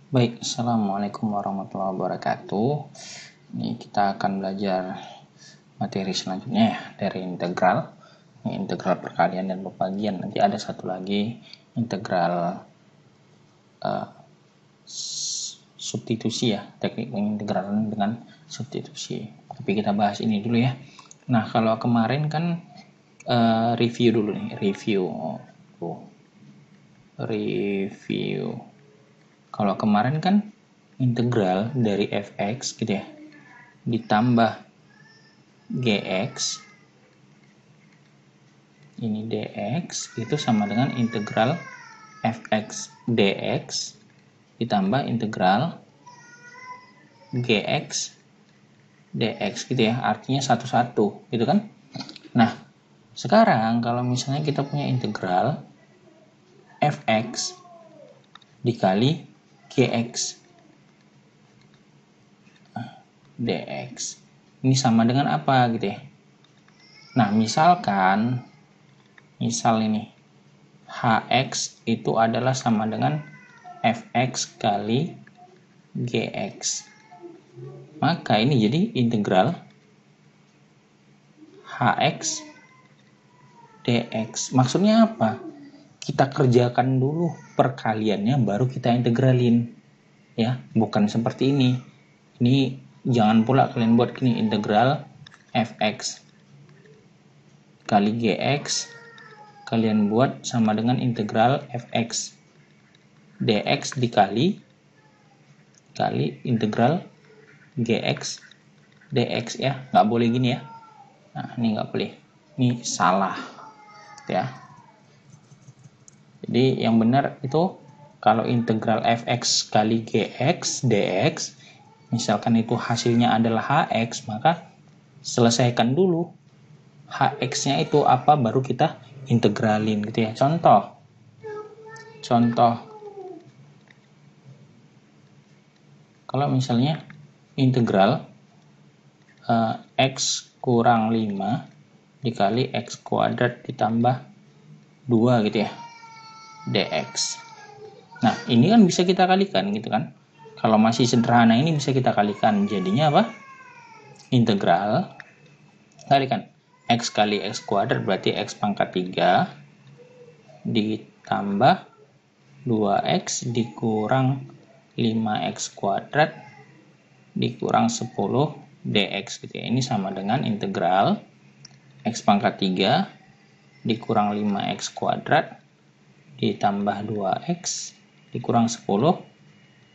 Baik, Assalamualaikum warahmatullahi wabarakatuh. Ini kita akan belajar materi selanjutnya ya, dari integral. Ini integral perkalian dan pembagian. Nanti ada satu lagi integral substitusi ya, teknik pengintegralan dengan substitusi. Tapi kita bahas ini dulu ya. Nah, kalau kemarin kan review dulu nih, review. Kalau kemarin kan integral dari fx gitu ya, ditambah gx, ini dx, itu sama dengan integral fx dx ditambah integral gx dx gitu ya, artinya satu-satu gitu kan. Nah, sekarang kalau misalnya kita punya integral fx dikali gx dx, ini sama dengan apa gitu ya. Nah, misal ini hx itu adalah sama dengan fx kali gx, maka ini jadi integral hx dx. Maksudnya apa? Kita kerjakan dulu perkaliannya baru kita integralin ya, bukan seperti ini. Ini jangan pula kalian buat gini, integral fx kali gx kalian buat sama dengan integral fx dx dikali integral gx dx ya, nggak boleh gini ya. Nah, ini nggak boleh, ini salah ya. Jadi yang benar itu kalau integral fx kali gx dx, misalkan itu hasilnya adalah hx, maka selesaikan dulu hx-nya itu apa, baru kita integralin gitu ya. Contoh kalau misalnya integral x kurang 5 dikali x kuadrat ditambah 2 gitu ya, dx. Nah, ini kan bisa kita kalikan gitu kan. Kalau masih sederhana ini bisa kita kalikan, jadinya apa? Integral kalikan x kali x kuadrat berarti x pangkat 3 ditambah 2x dikurang 5x kuadrat dikurang 10 dx gitu ya. Ini sama dengan integral x pangkat 3 dikurang 5x kuadrat ditambah 2x dikurang 10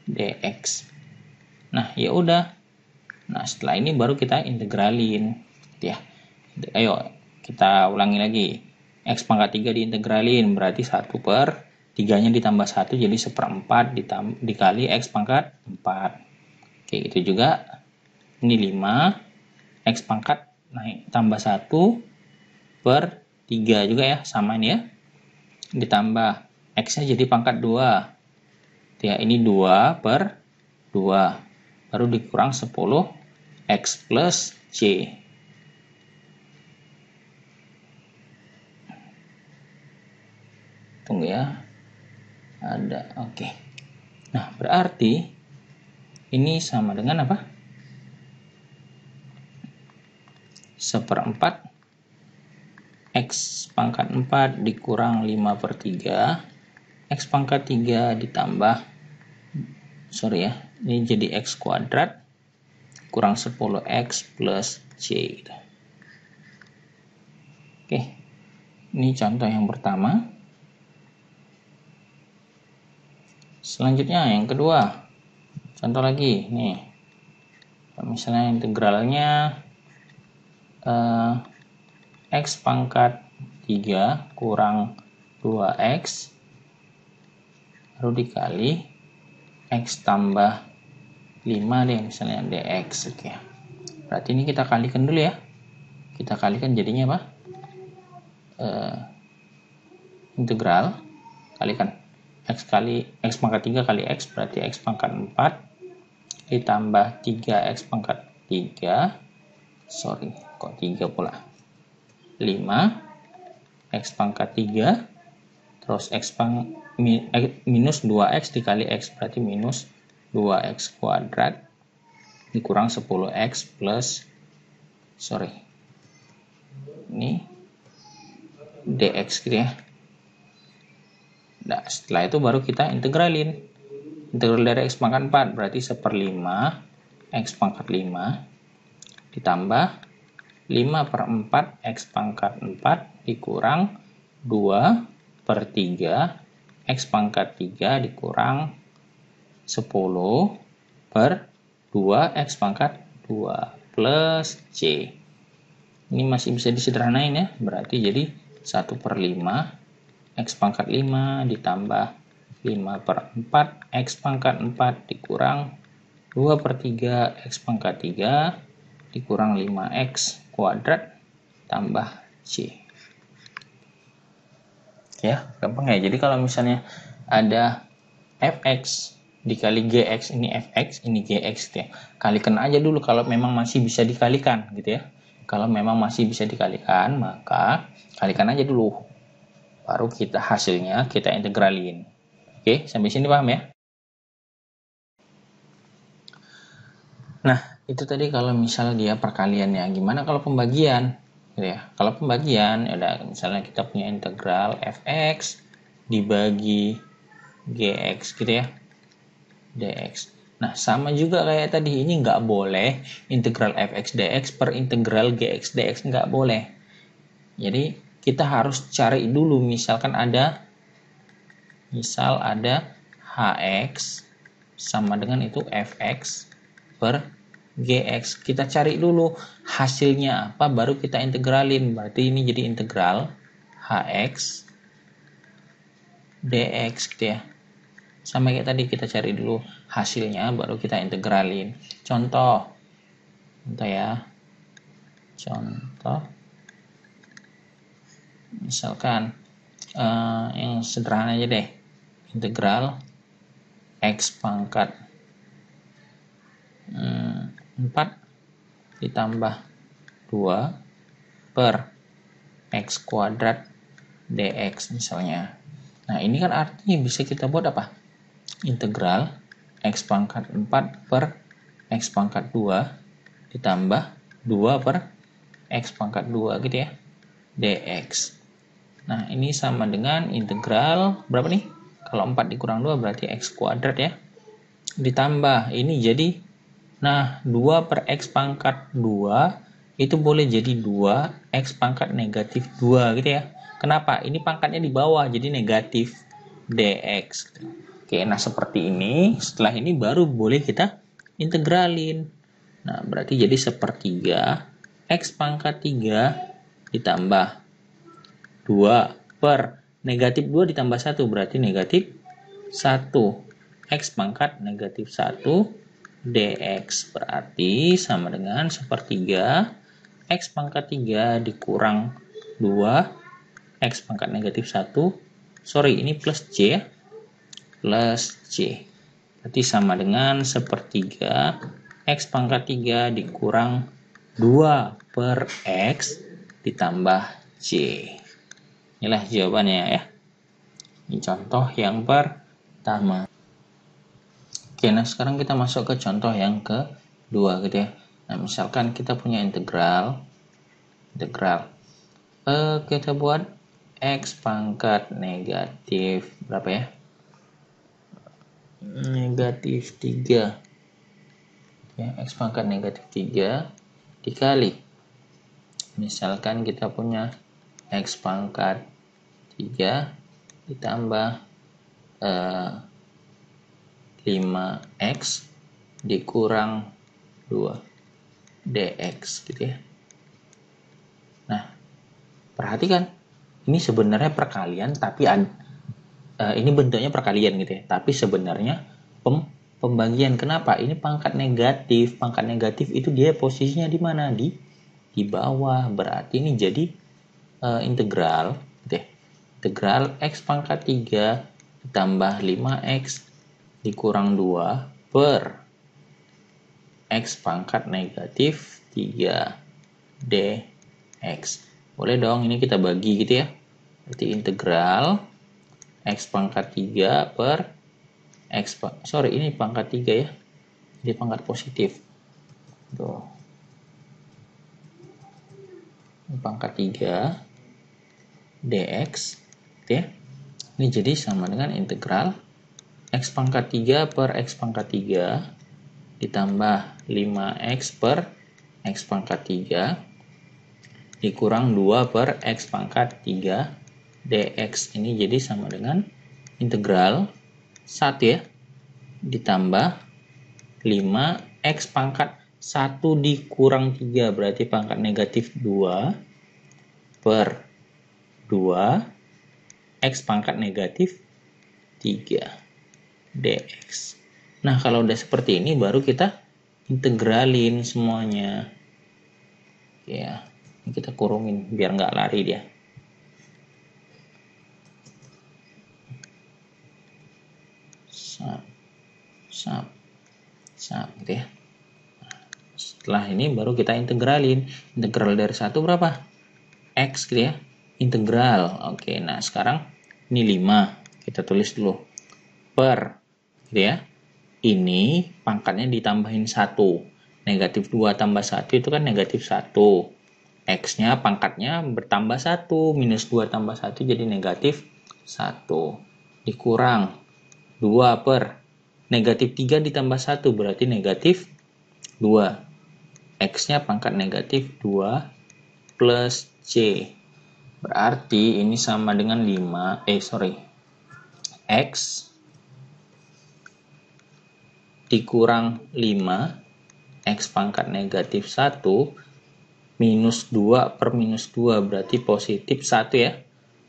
dx. Nah, ya udah. Nah, setelah ini baru kita integralin ya. Ayo kita ulangi lagi. X pangkat 3 diintegralin berarti 1 per 3 nya ditambah 1 jadi 1/4 dikali X pangkat 4. Oke, itu juga ini 5 X pangkat naik tambah 1 per 3 juga ya, sama ini ya, ditambah X nya jadi pangkat 2 ya, ini 2 per 2 baru dikurang 10 X plus C. Tunggu ya, ada, oke. Nah, berarti ini sama dengan apa? 1/4 X pangkat 4 dikurang 5 per 3 X pangkat 3 ditambah, sorry ya, ini jadi X kuadrat kurang 10X plus C gitu. Oke, ini contoh yang pertama. Selanjutnya yang kedua, contoh lagi nih, misalnya integralnya X pangkat 3 kurang 2X baru dikali X tambah 5 deh misalnya dx. Oke, berarti ini kita kalikan dulu ya, kita kalikan jadinya apa? Integral kalikan X kali X pangkat 3 kali X berarti X pangkat 4 ditambah 3X pangkat 3, sorry kok 3 pula, 5 X pangkat 3 terus X minus 2X dikali X berarti minus 2x kuadrat dikurang 10x plus, ini dx gitu ya. Nah, setelah itu baru kita integralin. Integral dari x pangkat 4 berarti 1/5 x pangkat 5 ditambah 5/4 x pangkat 4 dikurang 2/3 x pangkat 3 dikurang 10/2 x pangkat 2 plus c. Ini masih bisa disederhanain ya, berarti jadi 1/5 x pangkat 5 ditambah 5/4 x pangkat 4 dikurang 2/3 x pangkat 3 dikurang 5x kuadrat tambah c. Ya, gampang ya. Jadi kalau misalnya ada fx dikali gx, ini fx, ini gx gitu ya. Kalikan aja dulu kalau memang masih bisa dikalikan gitu ya. Kalau memang masih bisa dikalikan, maka kalikan aja dulu. Baru kita hasilnya kita integralin. Oke, sampai sini paham ya? Nah, itu tadi kalau misal dia perkaliannya. Gimana kalau pembagian? Gitu ya. Kalau pembagian, ada misalnya kita punya integral fx dibagi gx gitu ya, dx. Nah, sama juga kayak tadi, ini nggak boleh integral fx dx per integral gx dx, nggak boleh. Jadi kita harus cari dulu, misalkan ada hx sama dengan itu fx per gx. Kita cari dulu hasilnya apa, baru kita integralin. Berarti ini jadi integral hx dx gitu ya. Sama kayak tadi, kita cari dulu hasilnya baru kita integralin. Contoh ya. Contoh misalkan yang sederhana aja deh. Integral x pangkat 4 ditambah 2 per x kuadrat dx misalnya. Nah, ini kan artinya bisa kita buat apa? Integral x pangkat 4 per x pangkat 2 ditambah 2 per x pangkat 2 gitu ya, dx. Nah, ini sama dengan integral berapa nih? Kalau 4 dikurang 2 berarti x kuadrat ya. Ditambah ini jadi, nah 2 per x pangkat 2 itu boleh jadi 2 x pangkat negatif 2 gitu ya. Kenapa? Ini pangkatnya di bawah, jadi negatif dx. Oke, nah seperti ini. Setelah ini baru boleh kita integralin. Nah, berarti jadi 1/3 x pangkat 3 ditambah 2 per negatif 2 ditambah 1 berarti negatif 1 x pangkat negatif 1 dx, berarti sama dengan 1/3 x pangkat 3 dikurang 2 x pangkat negatif 1, ini plus c ya, plus c, berarti sama dengan 1/3 x pangkat 3 dikurang 2 per x ditambah c. Inilah jawabannya ya. Ini contoh yang pertama. Oke, nah sekarang kita masuk ke contoh yang kedua gitu ya. Nah, misalkan kita punya integral. Kita buat x pangkat negatif berapa ya? Negatif 3. Ya, x pangkat negatif 3 dikali. Misalkan kita punya x pangkat 3 ditambah 5x dikurang 2 dx gitu ya. Nah, perhatikan, ini sebenarnya perkalian, tapi ini bentuknya perkalian gitu ya, tapi sebenarnya pembagian. Kenapa? Ini pangkat negatif. Pangkat negatif itu dia posisinya di mana? Di bawah. Berarti ini jadi integral gitu ya. Integral x pangkat 3 ditambah 5x dikurang 2 per x pangkat negatif 3 dx. Boleh dong ini kita bagi gitu ya. Berarti integral x pangkat 3 per ini pangkat 3 ya. Jadi pangkat positif. Tuh. Ini pangkat 3 dx gitu ya. Ini jadi sama dengan integral x pangkat 3 per x pangkat 3 ditambah 5x per x pangkat 3 dikurang 2 per x pangkat 3 dx. Ini jadi sama dengan integral 1 ya, ditambah 5x pangkat 1 dikurang 3, berarti pangkat negatif 2 per 2 x pangkat negatif 3 dx. Nah, kalau udah seperti ini baru kita integralin semuanya. Ya, ini kita kurungin biar nggak lari dia. Sap, gitu ya. Setelah ini baru kita integralin. Integral dari 1 berapa? X gitu ya. Integral. Oke, nah sekarang ini 5. Kita tulis dulu. Per, gitu ya. Ini pangkatnya ditambahin 1. Negatif 2 tambah 1 itu kan negatif 1. X-nya pangkatnya bertambah 1. Minus 2 tambah 1 jadi negatif 1. Dikurang 2 per negatif 3 ditambah 1 berarti negatif 2. X-nya pangkat negatif 2 plus C. Berarti ini sama dengan X dikurang 5 X pangkat negatif 1 minus 2 per minus 2 berarti positif 1 ya.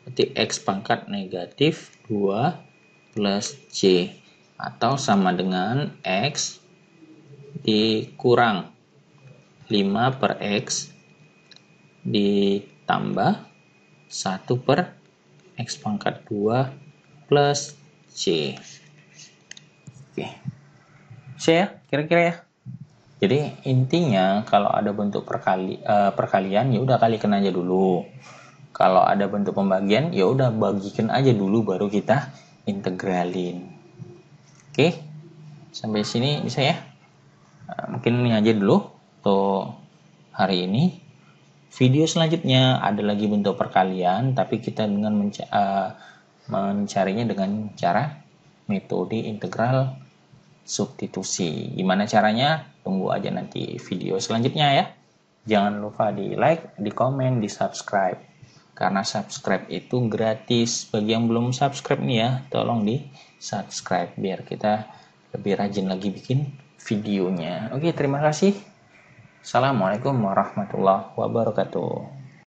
Berarti X pangkat negatif 2 plus C. Atau sama dengan X dikurang 5 per X ditambah 1 per X pangkat 2 plus C. Oke. C ya, kira-kira ya. Jadi intinya kalau ada bentuk perkalian ya udah kalikan aja dulu. Kalau ada bentuk pembagian ya udah bagikan aja dulu baru kita integralin. Oke. Sampai sini bisa ya. Mungkin ini aja dulu untuk hari ini. Video selanjutnya ada lagi bentuk perkalian, tapi kita dengan mencarinya dengan cara metode integral substitusi. Gimana caranya? Tunggu aja nanti video selanjutnya ya. Jangan lupa di like, di komen, di subscribe. Karena subscribe itu gratis. Bagi yang belum subscribe nih ya, tolong di subscribe biar kita lebih rajin lagi bikin videonya. Oke, terima kasih. Assalamualaikum warahmatullahi wabarakatuh.